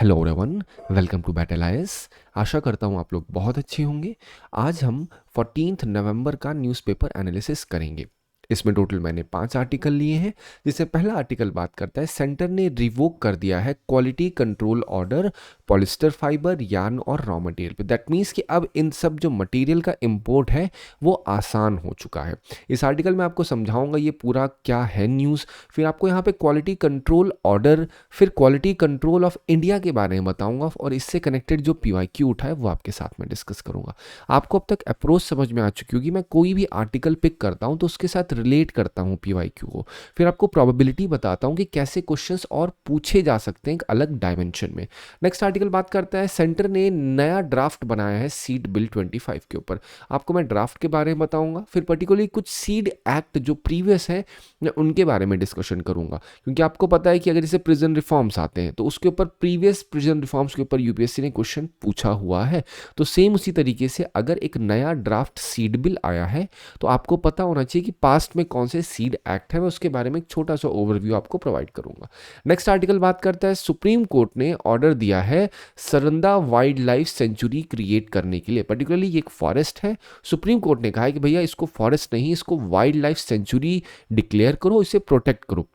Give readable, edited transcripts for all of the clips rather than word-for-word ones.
Hello everyone, welcome to battle IAS. आशा करता हूँ आप लोग बहुत अच्छे होंगे। आज हम 14 नवंबर का न्यूज़पेपर एनालिसिस करेंगे। इसमें टोटल मैंने 5 आर्टिकल लिए हैं, जिससे पहला आर्टिकल बात करता है सेंटर ने रिवोक कर दिया है quality control order polyester fibre, yarn और रॉ मटेरियल पे। दैट मीन्स कि अब इन सब जो मटेरियल का इंपोर्ट है वो आसान हो चुका है। इस आर्टिकल में आपको समझाऊंगा ये पूरा क्या है न्यूज़, फिर आपको यहाँ पे क्वालिटी कंट्रोल ऑर्डर, फिर क्वालिटी कंट्रोल ऑफ इंडिया के बारे में बताऊंगा और इससे कनेक्टेड जो पीवाईक्यू उठा है वो आपके साथ में डिस्कस करूंगा। आपको अब तक अप्रोच समझ में आ चुकी होगी। मैं कोई भी आर्टिकल पिक करता हूं तो उसके साथ रिलेट करता हूं पीवाईक्यू को, फिर आपको प्रोबेबिलिटी बताता हूं कि कैसे क्वेश्चंस और पूछे जा सकते हैं एक अलग डायमेंशन में। नेक्स्ट आर्टिकल बात करता है सेंटर ने नया ड्राफ्ट बनाया है सीड बिल 25 के ऊपर। आपको मैं ड्राफ्ट के बारे में बताऊंगा, फिर पर्टिकुलरली कुछ सीड एक्ट जो प्रीवियस है मैं उनके बारे में डिस्कशन करूंगा, क्योंकि आपको पता है कि अगर जैसे प्रिजन रिफॉर्म्स आते हैं तो उसके ऊपर प्रीवियस प्रिजन रिफॉर्म्स के ऊपर यूपीएससी ने क्वेश्चन पूछा हुआ है। तो सेम उसी तरीके से अगर एक नया ड्राफ्ट सीड बिल आया है तो आपको पता होना चाहिए कि पास्ट में कौन से सीड एक्ट है। मैं उसके बारे में एक छोटा सा ओवरव्यू आपको प्रोवाइड करूंगा। नेक्स्ट आर्टिकल बात करता है सुप्रीम कोर्ट ने ऑर्डर दिया है सरंदा वाइल्ड लाइफ सेंचुरी क्रिएट करने के लिए। पर्टिकुलरली ये एक फॉरेस्ट है। सुप्रीम कोर्ट ने कहा है कि भैया इसको फॉरेस्ट नहीं, इसको वाइल्ड लाइफ सेंचुरी डिक्लेयर करो, इसे प्रोटेक्ट करो।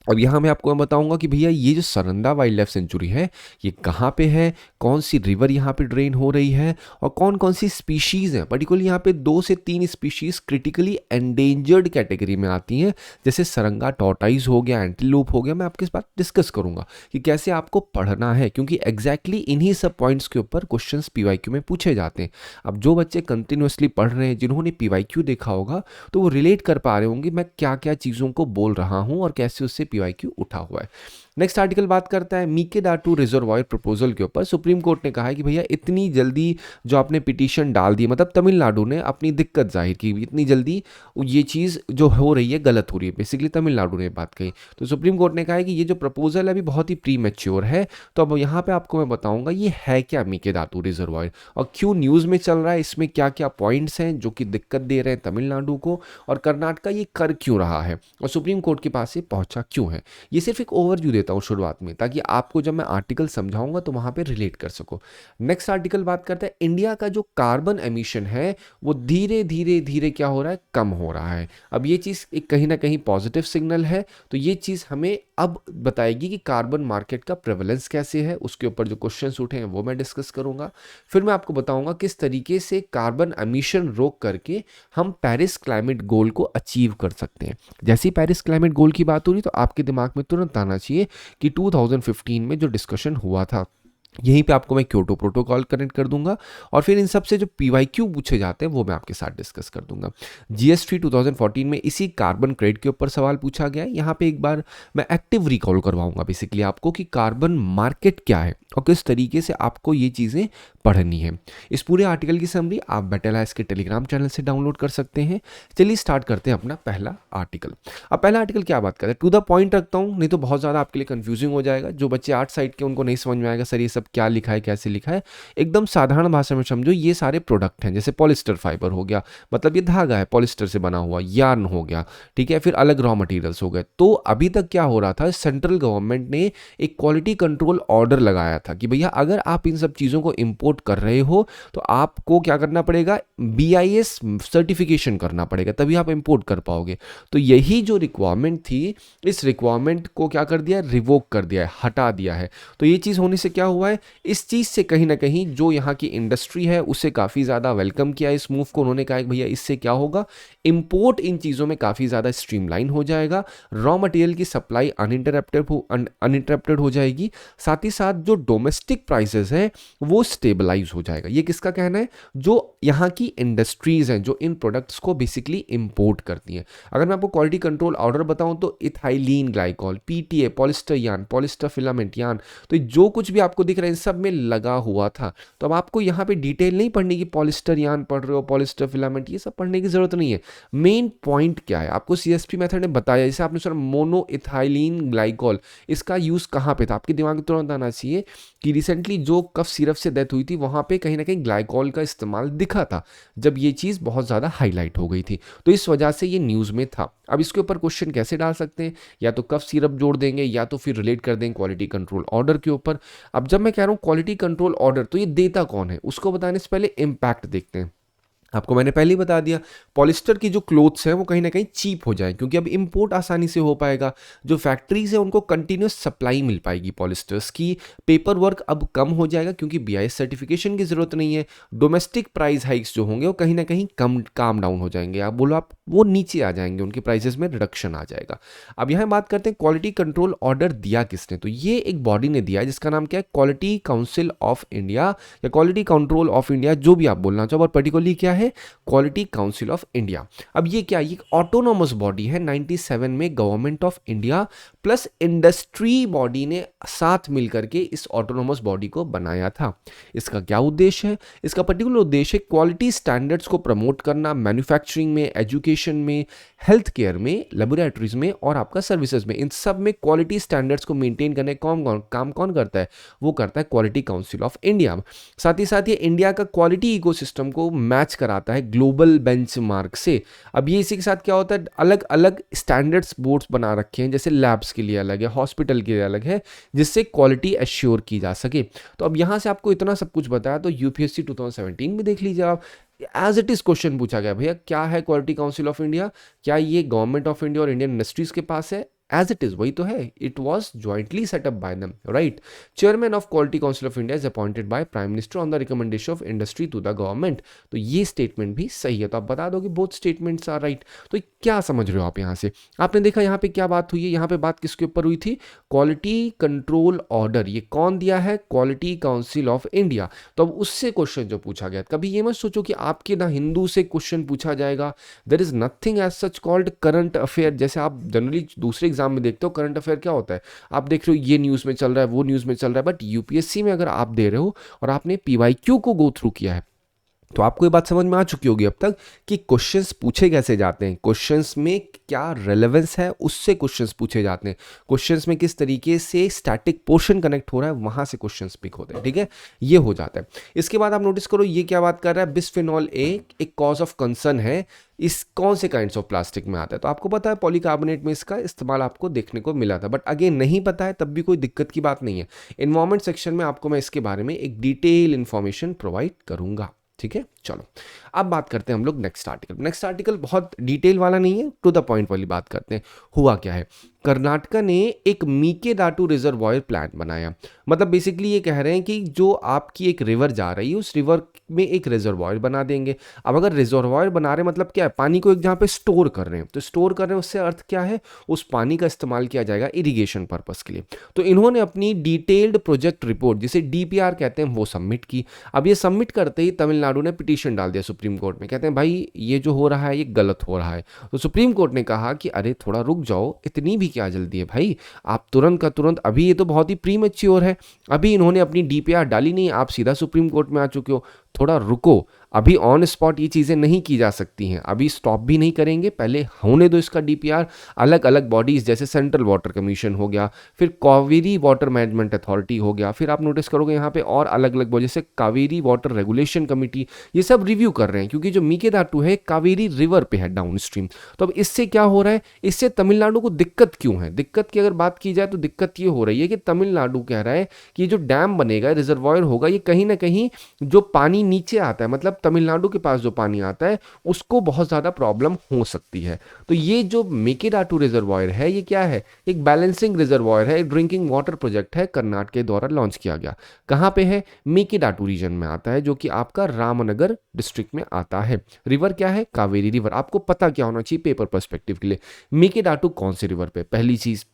अब यहाँ मैं आपको बताऊंगा कि भैया ये जो सरंदा वाइल्ड लाइफ सेंचुरी है ये कहाँ पे है, कौन सी रिवर यहाँ पे ड्रेन हो रही है और कौन कौन सी स्पीशीज़ हैं। पर्टिकुलरली यहाँ पे 2 से 3 स्पीशीज़ क्रिटिकली एंडेंजर्ड कैटेगरी में आती हैं, जैसे सरंगा टॉर्टाइज हो गया, एंटीलोप हो गया। मैं आपके साथ डिस्कस करूंगा कि कैसे आपको पढ़ना है, क्योंकि एग्जैक्टली इन्हीं सब पॉइंट्स के ऊपर क्वेश्चन पीवाईक्यू में पूछे जाते हैं। अब जो बच्चे कंटिन्यूसली पढ़ रहे हैं, जिन्होंने पीवाईक्यू देखा होगा, तो वो रिलेट कर पा रहे होंगे मैं क्या क्या चीज़ों को बोल रहा हूँ और कैसे उससे पीवाईक्यू उठा हुआ है। नेक्स्ट आर्टिकल बात करता है मेकेदाटू रिजर्वायर प्रपोजल के ऊपर। सुप्रीम कोर्ट ने कहा है कि भैया इतनी जल्दी जो आपने पिटीशन डाल दी, मतलब तमिलनाडु ने अपनी दिक्कत जाहिर की, इतनी जल्दी ये चीज़ जो हो रही है गलत हो रही है। बेसिकली तमिलनाडु ने बात कही, तो सुप्रीम कोर्ट ने कहा है कि ये जो प्रपोजल है अभी बहुत ही प्री मैच्योर है। तो अब यहाँ पे आपको मैं बताऊंगा ये है क्या मेकेदातु रिजर्वायर और क्यों न्यूज़ में चल रहा है, इसमें क्या क्या पॉइंट्स हैं जो कि दिक्कत दे रहे हैं तमिलनाडु को, और कर्नाटका ये कर क्यों रहा है और सुप्रीम कोर्ट के पास ये पहुंचा क्यों है। ये सिर्फ एक ओवरव्यू देता हूँ शुरुआत में, ताकि आपको जब मैं आर्टिकल समझाऊंगा तो वहां पे रिलेट कर सको। नेक्स्ट आर्टिकल बात करता है इंडिया का जो कार्बन एमिशन है वो धीरे धीरे धीरे क्या हो रहा है, कम हो रहा है। अब ये चीज़ एक कहीं ना कहीं पॉजिटिव सिग्नल है। तो ये चीज़ हमें अब बताएगी कि कार्बन मार्केट का प्रेवलेंस कैसे है, उसके ऊपर जो क्वेश्चंस उठे हैं वो मैं डिस्कस करूंगा। फिर मैं आपको बताऊंगा किस तरीके से कार्बन एमिशन रोक करके हम पेरिस क्लाइमेट गोल को अचीव कर सकते हैं। जैसे ही पेरिस क्लाइमेट गोल की बात हो रही तो आपके दिमाग में तुरंत आना चाहिए कि 2015 में जो डिस्कशन हुआ था, यहीं पे आपको मैं क्योटो प्रोटोकॉल कनेक्ट कर दूंगा और फिर इन सब से जो पीवाईक्यू पूछे जाते हैं वो मैं आपके साथ डिस्कस कर दूंगा। जीएसटी 2014 में इसी कार्बन क्रेडिट के ऊपर सवाल पूछा गया है। यहाँ पे एक बार मैं एक्टिव रिकॉल करवाऊंगा बेसिकली आपको कि कार्बन मार्केट क्या है और किस तरीके से आपको ये चीज़ें पढ़नी है। इस पूरे आर्टिकल की समरी आप बैटल आईएएस के टेलीग्राम चैनल से डाउनलोड कर सकते हैं। चलिए स्टार्ट करते हैं अपना पहला आर्टिकल। अब पहला आर्टिकल क्या बात करता है, टू द पॉइंट रखता हूँ, नहीं तो बहुत ज़्यादा आपके लिए कंफ्यूजिंग हो जाएगा। जो बच्चे आर्ट साइड के उनको नहीं समझ में आएगा सर ये सब क्या लिखा है, कैसे लिखा है। एकदम साधारण भाषा में समझो, ये सारे प्रोडक्ट हैं। जैसे पॉलिस्टर फाइबर हो गया, मतलब ये धागा है पॉलिस्टर से बना हुआ, यार्न हो गया, ठीक है, फिर अलग रॉ मटेरियल्स हो गए। तो अभी तक क्या हो रहा था, सेंट्रल गवर्नमेंट ने एक क्वालिटी कंट्रोल ऑर्डर लगाया था कि भैया अगर आप इन सब चीज़ों को इंपोर्ट कर रहे हो तो आपको क्या करना पड़ेगा, बीआईएस सर्टिफिकेशन करना पड़ेगा, तभी आप इंपोर्ट कर पाओगे। तो यही जो रिक्वायरमेंट थी, इस रिक्वायरमेंट को क्या कर दिया, रिवोक कर दिया है, हटा दिया है। तो ये चीज़ होने से क्या हुआ है, इस चीज़ से कहीं ना कहीं जो यहाँ की इंडस्ट्री है उसे काफ़ी ज़्यादा वेलकम किया इस मूव को। उन्होंने कहा कि भैया इससे क्या होगा, इंपोर्ट इन चीज़ों में काफ़ी ज़्यादा स्ट्रीमलाइन हो जाएगा, रॉ मटेरियल की सप्लाई अनइंटरप्टेड हो जाएगी, साथ ही साथ जो डोमेस्टिक प्राइसेस हैं वो स्टेबलाइज हो जाएगा। ये किसका कहना है, जो यहाँ की इंडस्ट्रीज हैं जो इन प्रोडक्ट्स को बेसिकली इंपोर्ट करती हैं। अगर मैं आपको क्वालिटी कंट्रोल ऑर्डर बताऊं तो ethylene glycol, PTA, polyester yarn, polyester filament yarn, तो जो कुछ भी आपको दिख रहा है इन सब में लगा हुआ था। तो अब आपको यहाँ पे डिटेल नहीं पढ़ने की, पॉलिस्टर यार्न पढ़ रहे हो, पॉलिस्टर फिलामेंट, ये सब पढ़ने की जरूरत नहीं है। मेन पॉइंट क्या है, आपको सीएसपी मेथड ने बताया। जैसे आपने सर मोनो इथाइलीन ग्लाइकॉल, इसका यूज कहाँ पे था, आपके दिमाग में तुरंत आना चाहिए कि रिसेंटली जो कफ सिरप से डेथ हुई थी वहां पे कहीं ना कहीं ग्लाइकॉल का इस्तेमाल दिख लिखा था जब ये चीज़ बहुत ज़्यादा हाईलाइट हो गई थी, तो इस वजह से ये न्यूज़ में था। अब इसके ऊपर क्वेश्चन कैसे डाल सकते हैं, या तो कफ सिरप जोड़ देंगे या तो फिर रिलेट कर देंगे क्वालिटी कंट्रोल ऑर्डर के ऊपर। अब जब मैं कह रहा हूँ क्वालिटी कंट्रोल ऑर्डर, तो ये देता कौन है उसको बताने से पहले इम्पैक्ट देखते हैं। आपको मैंने पहले ही बता दिया, पॉलिस्टर की जो क्लोथ्स हैं वो कहीं ना कहीं चीप हो जाए, क्योंकि अब इंपोर्ट आसानी से हो पाएगा। जो फैक्ट्रीज है उनको कंटिन्यूस सप्लाई मिल पाएगी पॉलिस्टर्स की। पेपर वर्क अब कम हो जाएगा क्योंकि बीआईएस सर्टिफिकेशन की ज़रूरत नहीं है। डोमेस्टिक प्राइस हाइक्स जो होंगे वो कहीं ना कहीं काम डाउन हो जाएंगे, आप बोलो आप वो नीचे आ जाएंगे, उनके प्राइसेस में रिडक्शन आ जाएगा। अब यहाँ बात करते हैं क्वालिटी कंट्रोल ऑर्डर दिया किसने, तो ये एक बॉडी ने दिया है जिसका नाम क्या है, क्वालिटी काउंसिल ऑफ इंडिया या क्वालिटी कंट्रोल ऑफ इंडिया, जो भी आप बोलना चाहो, और पर्टिकुलरली क्या है, क्वालिटी काउंसिल ऑफ इंडिया। अब ये क्या, ये ऑटोनोमस बॉडी है, 97 में government of India plus industry body ने साथ मिलकर के इस ऑटोनोमस बॉडी को बनाया था। इसका क्या उद्देश्य है, इसका पर्टिकुलर उद्देश्य है क्वालिटी स्टैंडर्ड्स को प्रमोट करना, मैन्युफैक्चरिंग में, एजुकेशन में, हेल्थ केयर में, लेबोरेटरीज में और आपका सर्विसेज में, इन सब में क्वालिटी स्टैंडर्ड्स को मेंटेन करने काम कौन करता है, वो करता है क्वालिटी काउंसिल ऑफ इंडिया। साथ ही साथ ये इंडिया का क्वालिटी इकोसिस्टम को मैच कराता है ग्लोबल बेंचमार्क से। अब ये इसी के साथ क्या होता है, अलग अलग स्टैंडर्ड्स बोर्ड्स बना रखे हैं, जैसे लैब्स के लिए अलग है, हॉस्पिटल के लिए अलग है, जिससे क्वालिटी एश्योर की जा सके। तो अब यहाँ से आपको इतना सब कुछ बताया, तो यूपीएससी 2017 में देख लीजिए आप, एज इट इज क्वेश्चन पूछा गया, भैया क्या है क्वालिटी काउंसिल ऑफ इंडिया, क्या ये गवर्नमेंट ऑफ इंडिया और इंडियन इंडस्ट्रीज के पास है, एज इट इज वही तो है, it was jointly set up by them, right. Chairman of Quality Council of India is appointed by prime minister on the recommendation of industry to the government. तो ये statement भी सही है, तो आप बता दो कि बोथ स्टेटमेंट्स आर राइट। तो क्या समझ रहे हो आप यहाँ से, आपने देखा यहाँ पे क्या बात हुई है, यहाँ पे बात किसके ऊपर हुई थी, क्वालिटी कंट्रोल ऑर्डर, ये कौन दिया है, क्वालिटी काउंसिल ऑफ इंडिया। तो अब उससे क्वेश्चन जो पूछा गया, कभी ये मत सोचो कि आपके ना हिंदू से क्वेश्चन पूछा जाएगा, there is nothing as such called current affair. जैसे आप जनरली दूसरे एग्जाम में देखते हो करंट अफेयर क्या होता है, आप देख रहे हो ये न्यूज़ में चल रहा है, वो न्यूज़ में चल रहा है, बट यूपीएससी में अगर आप दे रहे हो और आपने पीवाईक्यू को गो थ्रू किया है, तो आपको ये बात समझ में आ चुकी होगी अब तक कि क्वेश्चंस पूछे कैसे जाते हैं, क्वेश्चंस में क्या रेलेवेंस है उससे क्वेश्चंस पूछे जाते हैं, क्वेश्चंस में किस तरीके से स्टैटिक पोर्शन कनेक्ट हो रहा है वहां से क्वेश्चंस पिक होते हैं, ठीक है, ये हो जाता है। इसके बाद आप नोटिस करो ये क्या बात कर रहा है, बिस्फेनॉल ए एक कॉज ऑफ कंसर्न है, इस कौन से काइंड्स ऑफ प्लास्टिक में आता है, तो आपको पता है पॉलीकार्बोनेट में इसका इस्तेमाल आपको देखने को मिला था, बट अगेन नहीं पता है तब भी कोई दिक्कत की बात नहीं है। एनवायरमेंट सेक्शन में आपको मैं इसके बारे में एक डिटेल इंफॉर्मेशन प्रोवाइड करूंगा, ठीक है। चलो अब बात करते हैं हम लोग नेक्स्ट आर्टिकल। नेक्स्ट आर्टिकल बहुत डिटेल वाला नहीं है, टू द पॉइंट वाली बात करते हैं। हुआ क्या है, कर्नाटका ने एक मेकेदाटू रिजर्वायर प्लांट बनाया। मतलब बेसिकली ये कह रहे हैं कि जो आपकी एक रिवर जा रही है उस रिवर में एक रिजर्वायर बना देंगे। अब अगर रिजर्वायर बना रहे मतलब क्या है, पानी को एक जहाँ पे स्टोर कर रहे हैं, तो स्टोर कर रहे हैं उससे अर्थ क्या है, उस पानी का इस्तेमाल किया जाएगा इरिगेशन पर्पस के लिए। तो इन्होंने अपनी डिटेल्ड प्रोजेक्ट रिपोर्ट जिसे डीपीआर कहते हैं वो सबमिट की। अब ये सबमिट करते ही तमिलनाडु ने पिटीशन डाल दिया सुप्रीम कोर्ट में, कहते हैं भाई ये जो हो रहा है ये गलत हो रहा है। तो सुप्रीम कोर्ट ने कहा कि अरे थोड़ा रुक जाओ, इतनी भी क्या जल्दी है भाई, आप तुरंत का तुरंत, अभी ये तो बहुत ही प्रीमैच्योर है, अभी इन्होंने अपनी डीपीआर डाली नहीं, आप सीधा सुप्रीम कोर्ट में आ चुके हो, थोड़ा रुको, अभी ऑन स्पॉट ये चीज़ें नहीं की जा सकती हैं, अभी स्टॉप भी नहीं करेंगे, पहले होने दो इसका डीपीआर। अलग अलग बॉडीज़ जैसे सेंट्रल वाटर कमीशन हो गया, फिर कावेरी वाटर मैनेजमेंट अथॉरिटी हो गया, फिर आप नोटिस करोगे यहाँ पे और अलग अलग बॉडी जैसे कावेरी वाटर रेगुलेशन कमेटी, ये सब रिव्यू कर रहे हैं, क्योंकि जो मेकेदाटू है कावेरी रिवर पे है डाउन स्ट्रीम। तो अब इससे क्या हो रहा है, इससे तमिलनाडु को दिक्कत क्यों है, दिक्कत की अगर बात की जाए तो दिक्कत ये हो रही है कि तमिलनाडु कह रहा है कि जो डैम बनेगा, रिजर्वायर होगा, ये कहीं ना कहीं जो पानी नीचे आता है, मतलब तमिलनाडु के पास जो पानी आता है उसको बहुत ज़्यादा प्रॉब्लम हो सकती है। तो ये जो मेकेदाटू रिजर्वायर है ये क्या है, एक बैलेंसिंग रिजर्वायर है, एक ड्रिंकिंग वाटर प्रोजेक्ट है, कर्नाटक के द्वारा लॉन्च किया गया। कहाँ पे है, मेकेदाटू रीजन में आता है, जो कि आपका रामनगर डिस्ट्रिक्ट में आता है। रिवर क्या है, कावेरी रिवर। आपको पता क्या होना चाहिए पेपर पर्सपेक्टिव के लिए, मेकेदाटू कौन से रिवर पे, पहली चीज़।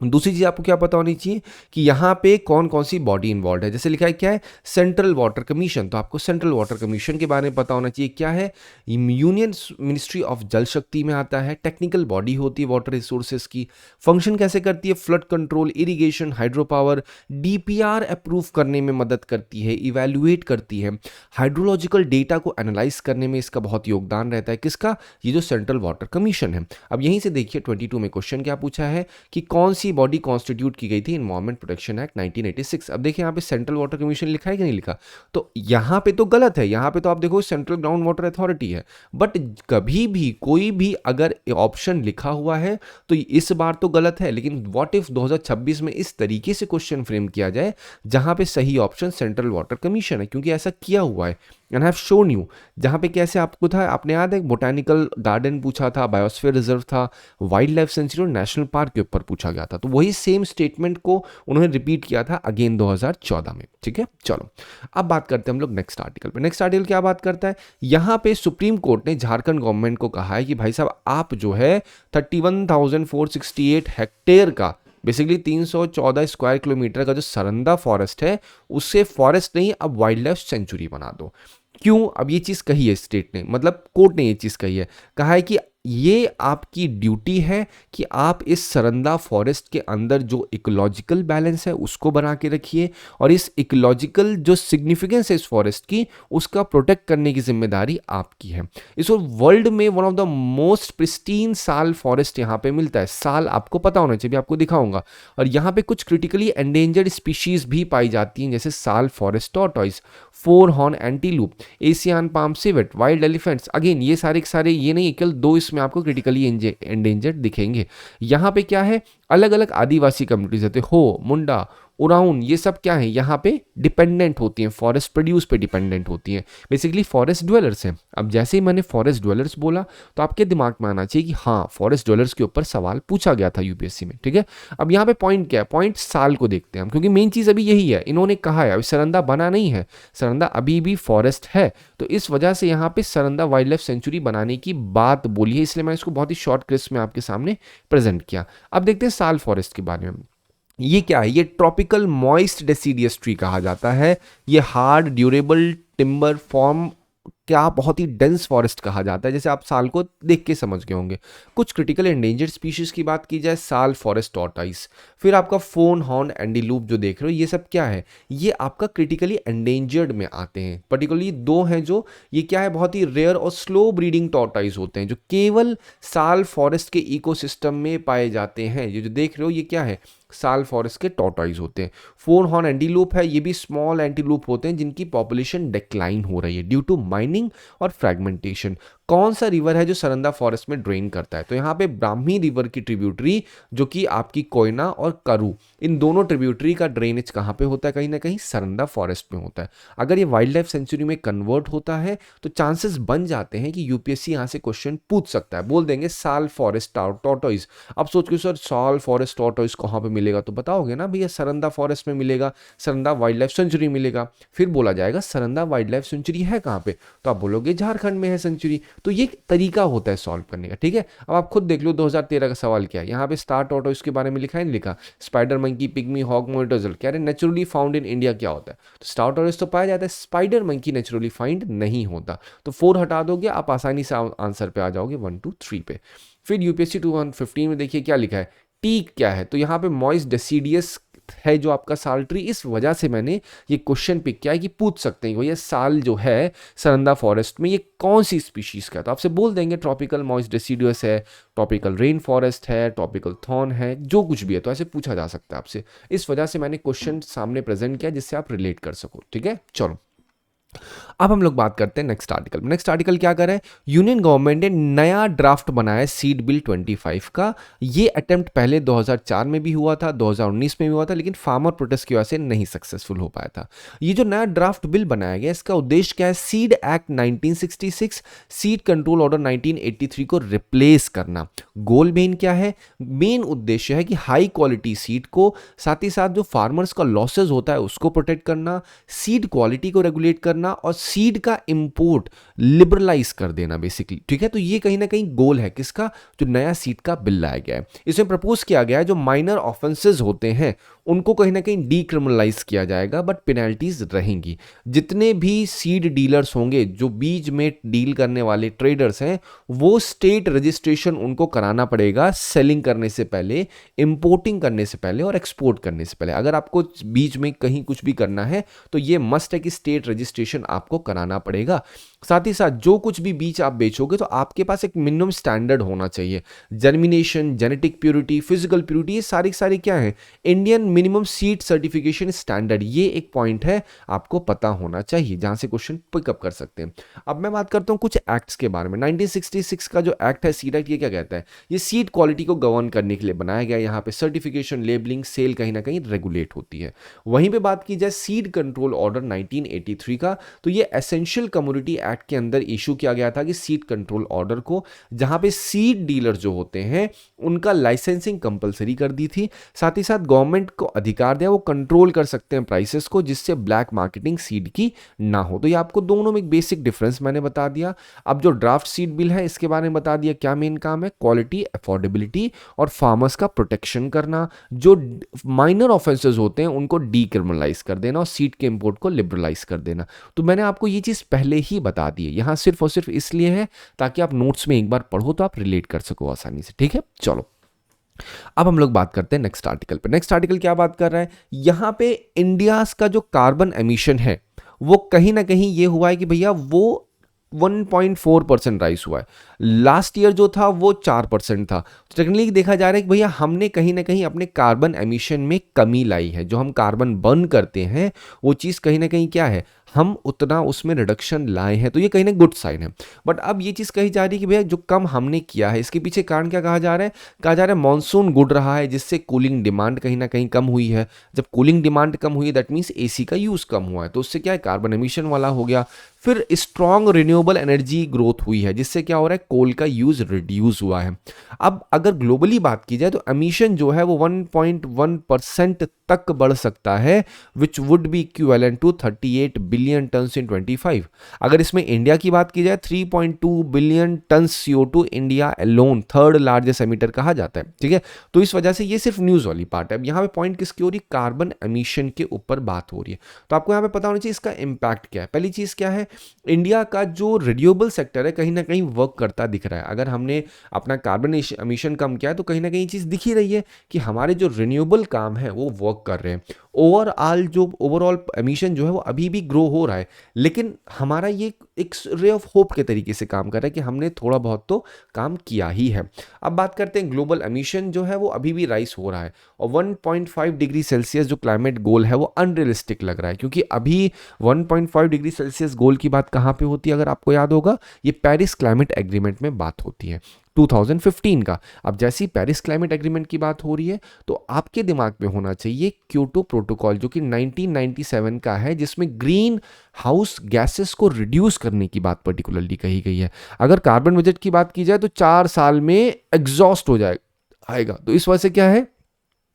दूसरी चीज़ आपको क्या पता होनी चाहिए कि यहाँ पे कौन कौन सी बॉडी इन्वॉल्व है, जैसे लिखा है क्या है, सेंट्रल वाटर कमीशन, तो आपको सेंट्रल वाटर कमीशन के बारे में पता होना चाहिए क्या है, यूनियन मिनिस्ट्री ऑफ जल शक्ति में आता है, टेक्निकल बॉडी होती है वाटर रिसोर्सेज की, फंक्शन कैसे करती है, flood control, irrigation, hydro power, DPR approve करने में मदद करती है, इवेल्युएट करती है, हाइड्रोलॉजिकल डेटा को एनालाइज करने में इसका बहुत योगदान रहता है, किसका, ये जो सेंट्रल वाटर कमीशन है। अब यहीं से देखिए 22 में क्वेश्चन क्या पूछा है कि कौन सी सी बॉडी कॉन्स्टिट्यूट की गई थी, एनवायरमेंट प्रोटेक्शन एक्ट 1986। अब देखिए यहाँ पे सेंट्रल वाटर कमीशन लिखा है कि नहीं लिखा, तो यहाँ पे तो गलत है, यहाँ पे तो आप देखो सेंट्रल ग्राउंड वाटर अथॉरिटी है, बट कभी भी कोई भी अगर ऑप्शन लिखा हुआ है तो इस बार तो गलत है, लेकिन व्हाट इफ 2026 में इस तरीके से क्वेश्चन फ्रेम किया जाए जहां पे सही ऑप्शन सेंट्रल वाटर कमीशन है, क्योंकि ऐसा किया हुआ है एंड हैव शोन यू। जहां पे कैसे आपको था, आपने याद है बोटानिकल गार्डन पूछा था, बायोस्फीयर रिजर्व था, वाइल्ड लाइफ सेंचुरी और नेशनल पार्क के ऊपर पूछा गया था, तो वही सेम स्टेटमेंट को उन्होंने रिपीट किया था अगेन 2014 में। ठीक है, चलो अब बात करते हैं हम लोग नेक्स्ट आर्टिकल पे। नेक्स्ट आर्टिकल क्या बात करता है, यहां पे सुप्रीम कोर्ट ने झारखंड गवर्नमेंट को कहा है कि भाई साहब आप जो है 31,468 हेक्टेयर का, बेसिकली 314 स्क्वायर किलोमीटर का जो सरंदा फॉरेस्ट है, उससे फॉरेस्ट नहीं अब वाइल्ड लाइफ सेंचुरी बना दो। क्यों? अब ये चीज कही है स्टेट ने, मतलब कोर्ट ने ये चीज कही है, कहा है कि ये आपकी ड्यूटी है कि आप इस सरंदा फॉरेस्ट के अंदर जो इकोलॉजिकल बैलेंस है उसको बना के रखिए, और इस इकोलॉजिकल जो सिग्निफिकेंस है इस फॉरेस्ट की, उसका प्रोटेक्ट करने की जिम्मेदारी आपकी है। इस वर्ल्ड में one of the most pristine साल फॉरेस्ट यहाँ पे मिलता है। साल आपको पता होना चाहिए, आपको दिखाऊंगा। और यहाँ पे कुछ क्रिटिकली एंडेंजर्ड स्पीशीज भी पाई जाती हैं, जैसे sal forest tortoise, four horn antelope, Asian palm civet, wild elephants. Again ये सारे ये नहीं, केवल दो इसमें आपको क्रिटिकली एंडेंजर्ड दिखेंगे। यहाँ पे क्या है, अलग अलग आदिवासी कम्युनिटीज होते, हो, मुंडा, उराउन, ये सब क्या है यहाँ पे डिपेंडेंट होती हैं, फॉरेस्ट प्रोड्यूस पे डिपेंडेंट होती हैं, बेसिकली फॉरेस्ट ड्वेलर्स हैं। अब जैसे ही मैंने फॉरेस्ट ड्वेलर्स बोला तो आपके दिमाग में आना चाहिए कि हाँ, फॉरेस्ट ड्वेलर्स के ऊपर सवाल पूछा गया था यूपीएससी में। ठीक है, अब यहाँ पे पॉइंट क्या है, पॉइंट साल को देखते हैं हम, क्योंकि मेन चीज़ अभी यही है, इन्होंने कहा है अभी सरंदा बना नहीं है, सरंदा अभी भी फॉरेस्ट है, तो इस वजह से यहाँ पे सरंदा वाइल्ड लाइफ सेंचुरी बनाने की बात बोली है, इसलिए मैं इसको बहुत ही शॉर्ट क्रिस्प में आपके सामने प्रेजेंट किया। अब देखते हैं साल फॉरेस्ट के बारे में। ये क्या है, ये ट्रॉपिकल मॉइस्ट डेसिडियस ट्री कहा जाता है। ये हार्ड ड्यूरेबल टिम्बर फॉर्म क्या बहुत ही डेंस फॉरेस्ट कहा जाता है, जैसे आप साल को देख के समझ गए होंगे। कुछ क्रिटिकल एंडेंजर्ड स्पीशीज की बात की जाए, साल फॉरेस्ट टॉर्टाइस, फिर आपका फोन हॉर्न एंटीलूप जो देख रहे हो, ये सब क्या है, ये आपका क्रिटिकली एंडेंजर्ड में आते हैं। पर्टिकुलरली दो हैं जो, ये क्या है, बहुत ही रेयर और स्लो ब्रीडिंग टॉर्टाइस होते हैं जो केवल साल फॉरेस्ट के इकोसिस्टम में पाए जाते हैं। ये जो देख रहे हो ये क्या है, साल फॉरेस्ट के टॉर्टॉइज होते हैं। फोर हॉर्न एंटीलूप है, ये भी स्मॉल एंटीलूप होते हैं जिनकी पॉपुलेशन डिक्लाइन हो रही है ड्यू टू माइनिंग और फ्रैगमेंटेशन। कौन सा रिवर है जो सरंदा फॉरेस्ट में ड्रेन करता है, तो यहाँ पे ब्राह्मी रिवर की ट्रिब्यूटरी जो कि आपकी कोयना और करू, इन दोनों ट्रिब्यूटरी का ड्रेनेज कहाँ पे होता है, कहीं ना कहीं सरंदा फॉरेस्ट में होता है। अगर ये वाइल्ड लाइफ सेंचुरी में कन्वर्ट होता है तो चांसेस बन जाते हैं कि यूपीएससी यहाँ से क्वेश्चन पूछ सकता है। बोल देंगे साल फॉरेस्ट टॉर्टॉइज, अब सोच के सर साल फॉरेस्ट टॉर्टॉइज कहाँ पे मिलेगा, तो बताओगे ना भैया सरंदा फॉरेस्ट में मिलेगा, सरंदा वाइल्ड लाइफ सेंचुरी मिलेगा। फिर बोला जाएगा सरंदा वाइल्ड लाइफ सेंचुरी है कहाँ पे, तो आप बोलोगे झारखंड में है सेंचुरी। तो ये तरीका होता है सॉल्व करने का। ठीक है, अब आप खुद देख लो 2013 का सवाल क्या है, यहाँ पे स्टार टॉर्टॉइज के बारे में लिखा है, नहीं लिखा, स्पाइडर मंकी, पिग्मी हॉग, मोइटोजल, कह रहे नेचुरली फाउंड इन इंडिया क्या होता है, तो स्टार टॉर्टॉइज तो पाया जाता है, स्पाइडर मंकी नेचुरली फाइंड नहीं होता। तो 4 हटा दोगे आप आसानी से आंसर पे आ जाओगे 1 2 3 पे। फिर यूपीएससी 2015 में देखिए क्या लिखा है, टीक क्या है, तो यहाँ पे मॉइस्ट डेसिडियस है जो आपका साल ट्री। इस वजह से मैंने ये क्वेश्चन पिक किया है कि पूछ सकते हैं भैया साल जो है सरंदा फॉरेस्ट में ये कौन सी स्पीशीज का है, तो आपसे बोल देंगे ट्रॉपिकल मॉइस्ट डेसिडुअस है, ट्रॉपिकल रेन फॉरेस्ट है, ट्रॉपिकल थॉर्न है, जो कुछ भी है, तो ऐसे पूछा जा सकता है आपसे। इस वजह से मैंने क्वेश्चन सामने प्रेजेंट किया जिससे आप रिलेट कर सको। ठीक है, चलो अब हम लोग बात करते हैं नेक्स्ट आर्टिकल। नेक्स्ट आर्टिकल क्या कर रहा है, यूनियन गवर्नमेंट ने नया ड्राफ्ट बनाया सीड बिल 25 का। ये अटेम्प्ट पहले 2004 में भी हुआ था, 2019 में भी हुआ था, लेकिन फार्मर प्रोटेस्ट की वजह से नहीं सक्सेसफुल हो पाया था। ये जो नया ड्राफ्ट बिल बनाया गया, इसका उद्देश्य क्या है, seed act 1966, seed control order 1983 को रिप्लेस करना। गोल मेन क्या है, मेन उद्देश्य है कि हाई क्वालिटी सीड को, साथ ही साथ जो फार्मर्स का लॉसेज होता है उसको प्रोटेक्ट करना, सीड क्वालिटी को रेगुलेट करना और सीड का इंपोर्ट लिबरलाइज कर देना बेसिकली। ठीक है, तो ये कहीं ना कहीं गोल है किसका, जो नया सीड का बिल लाया गया है। इसमें प्रपोज किया गया है जो माइनर ऑफेंसेस होते हैं उनको कहीं ना कहीं डीक्रिमिनलाइज किया जाएगा, बट पेनल्टीज रहेंगी। जितने भी सीड डीलर्स होंगे, जो बीज में डील करने वाले ट्रेडर्स हैं, वो स्टेट रजिस्ट्रेशन उनको कराना पड़ेगा सेलिंग करने से पहले, इंपोर्टिंग करने से पहले और एक्सपोर्ट करने से पहले। अगर आपको बीज में कहीं कुछ भी करना है तो ये मस्ट है कि स्टेट रजिस्ट्रेशन आपको कराना पड़ेगा। साथ ही साथ जो कुछ भी बीज आप बेचोगे तो आपके पास एक मिनिमम स्टैंडर्ड होना चाहिए। Germination, genetic purity, physical purity, ये सारी क्या है, Indian minimum seed certification standard, ये एक पॉइंट है आपको पता होना चाहिए, जहां से क्वेश्चन पिकअप कर सकते हैं। अब मैं बात करता हूं कुछ एक्ट्स के बारे में। 1966 का जो एक्ट है, सीड एक्ट, ये क्या कहता है? ये सीड क्वालिटी को गवर्न करने के लिए बनाया गया। यहाँ पे सर्टिफिकेशन, लेबलिंग, सेल कहीं ना कहीं रेगुलेट होती है। वहीं पे बात की जाए सीड कंट्रोल ऑर्डर 1983 का, तो ये एसेंशियल कमोडिटी एक्ट के अंदर इशू किया गया था कि सीड कंट्रोल ऑर्डर को, जहां पे सीड डीलर जो होते हैं उनका लाइसेंसिंग कंपलसरी कर दी थी। साथ ही साथ गवर्नमेंट को अधिकार दिया, वो कंट्रोल कर सकते हैं प्राइसेस को, जिससे ब्लैक मार्केटिंग सीड की ना हो। तो ये आपको दोनों में एक बेसिक डिफरेंस मैंने बता दिया। अब जो ड्राफ्ट सीड बिल है, इसके बारे में बता दिया क्या मेन काम है, क्वालिटी, अफोर्डेबिलिटी और फार्मर्स का प्रोटेक्शन करना। जो माइनर ऑफेंसेस होते हैं उनको डीक्रिमिनलाइज कर देना और सीड के इंपोर्ट को लिबरलाइज कर देना। तो मैंने आपको ये चीज़ पहले ही बता दी है, यहाँ सिर्फ और सिर्फ इसलिए है ताकि आप नोट्स में एक बार पढ़ो तो आप रिलेट कर सको आसानी से। ठीक है, चलो अब हम लोग बात करते हैं नेक्स्ट आर्टिकल पे। नेक्स्ट आर्टिकल क्या बात कर रहा है, यहाँ पे इंडिया का जो कार्बन एमिशन है वो कहीं ना कहीं ये हुआ है कि भैया वो 1.4% राइस हुआ है। लास्ट ईयर जो था वो 4% था। तो टेक्निकली देखा जा रहा है कि भैया हमने कहीं ना कहीं अपने कार्बन एमिशन में कमी लाई है। जो हम कार्बन बर्न करते हैं वो चीज़ कहीं ना कहीं क्या है, हम उतना उसमें रिडक्शन लाए हैं, तो ये कहीं ना गुड साइन है। बट अब ये चीज़ कही जा रही है कि भैया जो कम हमने किया है, इसके पीछे कारण क्या कहा जा रहा है? कहा जा रहा है मॉनसून गुड रहा है, जिससे कूलिंग डिमांड कहीं ना कहीं कम हुई है। जब कूलिंग डिमांड कम हुई है, दैट मीन्स एसी का यूज़ कम हुआ है, तो उससे क्या है, कार्बन एमिशन वाला हो गया। फिर स्ट्रॉन्ग रिन्यूएबल एनर्जी ग्रोथ हुई है, जिससे क्या हो रहा है, कोल का यूज़ रिड्यूस हुआ है। अब अगर ग्लोबली बात की जाए तो एमिशन जो है वो 1.1% तक बढ़ सकता है, which would be equivalent to 38 billion tons in 25। अगर इसमें इंडिया की बात की जाए, 3.2 billion tons CO2 India alone third largest emitter कहा जाता है। ठीक है, तो इस वजह से ये सिर्फ न्यूज़ वाली पार्ट है। अब यहाँ पे पॉइंट किसकी हो रही, कार्बन एमिशन के ऊपर बात हो रही है। तो आपको यहाँ पे पता होना चाहिए इसका इम्पैक्ट क्या है। पहली चीज़ क्या है, इंडिया का जो रिन्यूएबल सेक्टर है कहीं ना कहीं वर्क करता दिख रहा है। अगर हमने अपना कार्बन एमिशन कम किया है तो कहीं ना कहीं चीज़ दिख ही रही है कि हमारे जो रिन्यूएबल काम है वो वर्क कर रहे हैं। ओवरऑल एमिशन जो है वो अभी भी ग्रो हो रहा है, लेकिन हमारा ये एक रे ऑफ होप के तरीके से काम कर रहा है कि हमने थोड़ा बहुत तो काम किया ही है। अब बात करते हैं ग्लोबल एमिशन जो है वो अभी भी राइज हो रहा है, और 1.5 डिग्री सेल्सियस जो क्लाइमेट गोल है वो अनरियलिस्टिक लग रहा है, क्योंकि अभी 1.5 डिग्री सेल्सियस गोल की बात कहाँ पे होती है, अगर आपको याद होगा, ये पेरिस क्लाइमेट एग्रीमेंट में बात होती है 2015 का। अब जैसी पेरिस क्लाइमेट एग्रीमेंट की बात हो रही है तो आपके दिमाग में होना चाहिए क्योटो प्रोटोकॉल, जो कि 1997 का है, जिसमें ग्रीन हाउस गैसेस को रिड्यूस करने की बात पर्टिकुलरली कही गई है। अगर कार्बन बजट की बात की जाए तो 4 साल में एग्जॉस्ट हो आएगा। तो इस वजह से क्या है,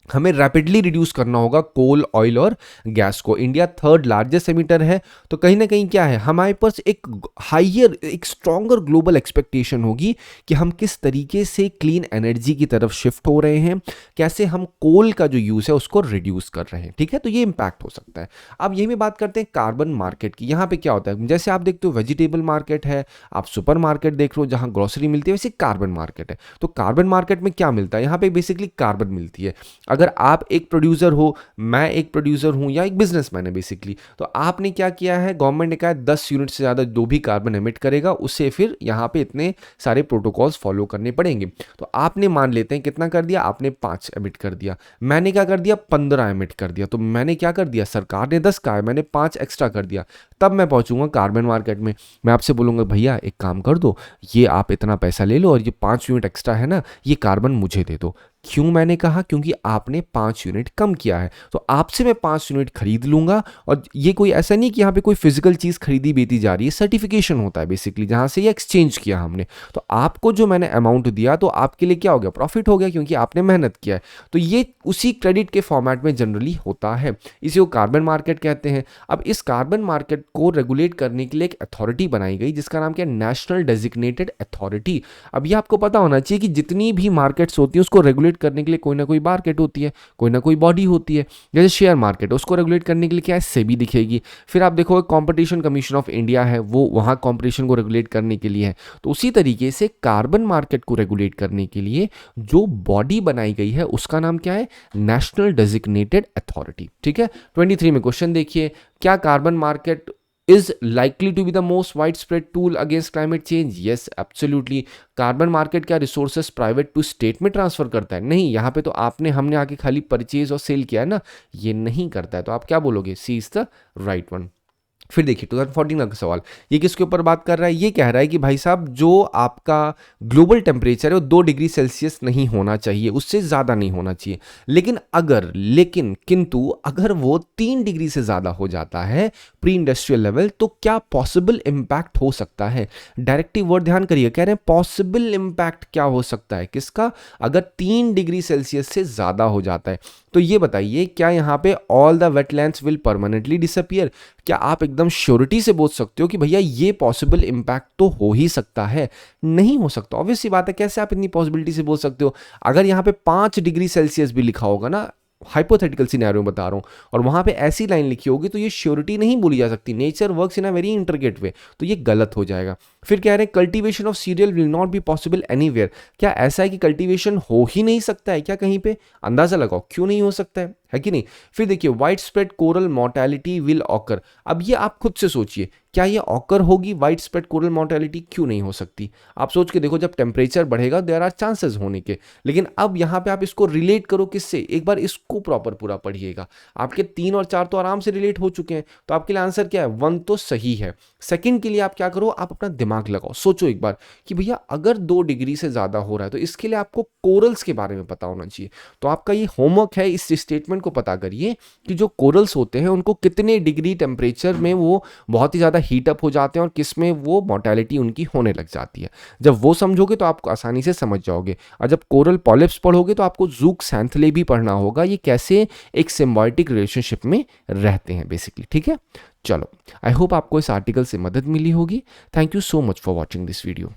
हमें रैपिडली रिड्यूस करना होगा कोल, ऑयल और गैस को। इंडिया थर्ड लार्जेस्ट एमिटर है, तो कहीं ना कहीं क्या है, हमारे पास एक हाइयर, एक स्ट्रॉन्गर ग्लोबल एक्सपेक्टेशन होगी कि हम किस तरीके से क्लीन एनर्जी की तरफ शिफ्ट हो रहे हैं, कैसे हम कोल का जो यूज़ है उसको रिड्यूस कर रहे हैं। ठीक है, तो ये इंपैक्ट हो सकता है। अब यही में बात करते हैं कार्बन मार्केट की। यहाँ पे क्या होता है, जैसे आप देखते हो वेजिटेबल मार्केट है, आप सुपर मार्केट देख रहे हो जहाँ ग्रोसरी मिलती है, वैसे कार्बन मार्केट है। तो कार्बन मार्केट में क्या मिलता है, यहाँ पे बेसिकली कार्बन मिलती है। अगर आप एक प्रोड्यूसर हो, मैं एक प्रोड्यूसर हूं, या एक बिजनेसमैन है बेसिकली, तो आपने क्या किया है, गवर्नमेंट ने कहा 10 यूनिट से ज़्यादा जो भी कार्बन एमिट करेगा उसे फिर यहाँ पे इतने सारे प्रोटोकॉल्स फॉलो करने पड़ेंगे। तो आपने मान लेते हैं कितना कर दिया, आपने 5 एमिट कर दिया, मैंने क्या कर दिया, 15 एमिट कर दिया। तो मैंने क्या कर दिया, सरकार ने 10 कहा है, मैंने 5 एक्स्ट्रा कर दिया। तब मैं पहुंचूंगा कार्बन मार्केट में, मैं आपसे बोलूँगा भैया एक काम कर दो, ये आप इतना पैसा ले लो और ये 5 यूनिट एक्स्ट्रा है ना, ये कार्बन मुझे दे दो। क्यों मैंने कहा, क्योंकि आपने 5 यूनिट कम किया है, तो आपसे मैं 5 यूनिट खरीद लूंगा। और ये कोई ऐसा नहीं कि यहाँ पे कोई फिजिकल चीज़ खरीदी बेची जा रही है, सर्टिफिकेशन होता है बेसिकली, जहाँ से ये एक्सचेंज किया हमने। तो आपको जो मैंने अमाउंट दिया तो आपके लिए क्या हो गया, प्रॉफिट हो गया, क्योंकि आपने मेहनत किया है। तो ये उसी क्रेडिट के फॉर्मेट में जनरली होता है, इसे वो कार्बन मार्केट कहते हैं। अब इस कार्बन मार्केट को रेगुलेट करने के लिए एक अथॉरिटी बनाई गई जिसका नाम क्या है, नेशनल डेजिग्नेटेड अथॉरिटी। अब ये आपको पता होना चाहिए कि जितनी भी मार्केट्स होती है उसको रेगुलेट रेगुलेट करने के लिए कोई ना कोई मार्केट होती है, कोई ना कोई बॉडी होती है। जैसे शेयर मार्केट, उसको रेगुलेट करने के लिए क्या है, सेबी दिखेगी। फिर आप देखो कॉम्पिटिशन कमीशन ऑफ इंडिया है, वो वहाँ कॉम्पिटिशन को रेगुलेट करने के लिए है। तो उसी तरीके से कार्बन मार्केट को रेगुलेट करने के लिए जो बॉडी बनाई गई है उसका नाम क्या है, नेशनल डेजिग्नेटेड अथॉरिटी। ठीक है, 23 में क्वेश्चन देखिए, क्या carbon market is likely to be the most widespread tool against climate change? Yes, absolutely. Carbon market क्या रिसोर्सेस प्राइवेट टू स्टेट में ट्रांसफर करता है? नहीं, यहाँ पे तो हमने आके खाली परचेज और सेल किया है ना, ये नहीं करता है। तो आप क्या बोलोगे, सी इज द राइट वन। फिर देखिए 2014 का सवाल, ये किसके ऊपर बात कर रहा है, ये कह रहा है कि भाई साहब जो आपका ग्लोबल टेम्परेचर है वो 2 डिग्री सेल्सियस नहीं होना चाहिए, उससे ज़्यादा नहीं होना चाहिए। किंतु अगर वो 3 डिग्री से ज़्यादा हो जाता है प्री इंडस्ट्रियल लेवल, तो क्या पॉसिबल इम्पैक्ट हो सकता है? डायरेक्टिव वर्ड ध्यान करिए, कह रहे हैं पॉसिबल इम्पैक्ट क्या हो सकता है, किसका? अगर 3 डिग्री सेल्सियस से ज़्यादा हो जाता है। तो ये बताइए, क्या यहाँ पे all the wetlands will permanently disappear? क्या आप एकदम श्योरिटी से बोल सकते हो कि भैया ये पॉसिबल इम्पैक्ट तो हो ही सकता है? नहीं हो सकता। ऑब्वियस सी बात है, कैसे आप इतनी पॉसिबिलिटी से बोल सकते हो? अगर यहाँ पे 5 डिग्री सेल्सियस भी लिखा होगा ना, हाइपोथेटिकल सिनेरियो बता रहा हूँ, और वहाँ पे ऐसी लाइन लिखी होगी, तो ये श्योरिटी नहीं बोली जा सकती। Nature works in a very intricate way, तो ये गलत हो जाएगा। फिर कह रहे हैं cultivation of cereal will not be possible anywhere. क्या ऐसा है कि कल्टीवेशन हो ही नहीं सकता है क्या कहीं पे? अंदाजा लगाओ क्यों नहीं हो सकता है कि नहीं? फिर देखिए wide spread coral mortality will occur. अब ये आप खुद से सोचिए, क्या ये ऑकर होगी? वाइड स्प्रेड कोरल मोर्टेलिटी क्यों नहीं हो सकती? आप सोच के देखो, जब टेम्परेचर बढ़ेगा देयर आर चांसेस होने के। लेकिन अब यहाँ पे आप इसको रिलेट करो किससे, एक बार इसको प्रॉपर पूरा पढ़िएगा। आपके 3 और 4 तो आराम से रिलेट हो चुके हैं, तो आपके लिए आंसर क्या है, 1 तो सही है। सेकंड के लिए आप क्या करो, आप अपना दिमाग लगाओ, सोचो एक बार कि भैया अगर 2 डिग्री से ज्यादा हो रहा है, तो इसके लिए आपको कोरल्स के बारे में पता होना चाहिए। तो आपका ये होमवर्क है, इस स्टेटमेंट को पता करिए कि जो कोरल्स होते हैं उनको कितने डिग्री टेम्परेचर में वो बहुत ही ज्यादा हीट अप हो जाते हैं और किस में वो मोर्टेलिटी उनकी होने लग जाती है। जब वो समझोगे तो आप आसानी से समझ जाओगे। और जब कोरल पॉलिप्स पढ़ोगे तो आपको ज़ूक्सैंथले भी पढ़ना होगा, ये कैसे एक सिम्बायोटिक रिलेशनशिप में रहते हैं बेसिकली। ठीक है, चलो, आई होप आपको इस आर्टिकल से मदद मिली होगी। Thank you so much for watching this video.